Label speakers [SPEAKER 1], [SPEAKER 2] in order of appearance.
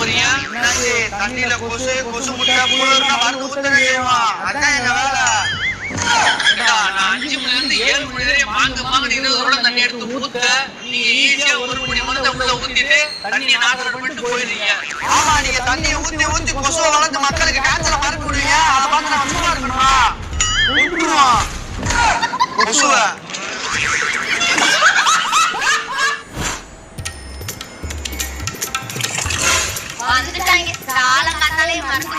[SPEAKER 1] போறீங்க? தண்ணியில கொசு முட்டை புழுனா மருந்து ஊத்த வேண்டியவா? அதான் எங்க வேலை. நான் 5 மணில இருந்து 7 மணி வரை மாங்க 20 தண்ணி எடுத்து ஊத்த, நீங்க ஈஸியா 1 மணி மருந்து உள்ள ஊத்திட்டு தண்ணியை நாசம் பண்ணிட்டு போயிடுறீங்க. ஆமா, நீங்க தண்ணியை ஊத்தி கொசுவை வளர்த்து மக்களுக்கு காய்ச்சல பரப்பி விடுவீங்க. அதை பார்த்து நான் சும்மா இருக்கணுமா? கொசுவை
[SPEAKER 2] வந்துட்டாங்க. காலம் காத்தாலே மருந்து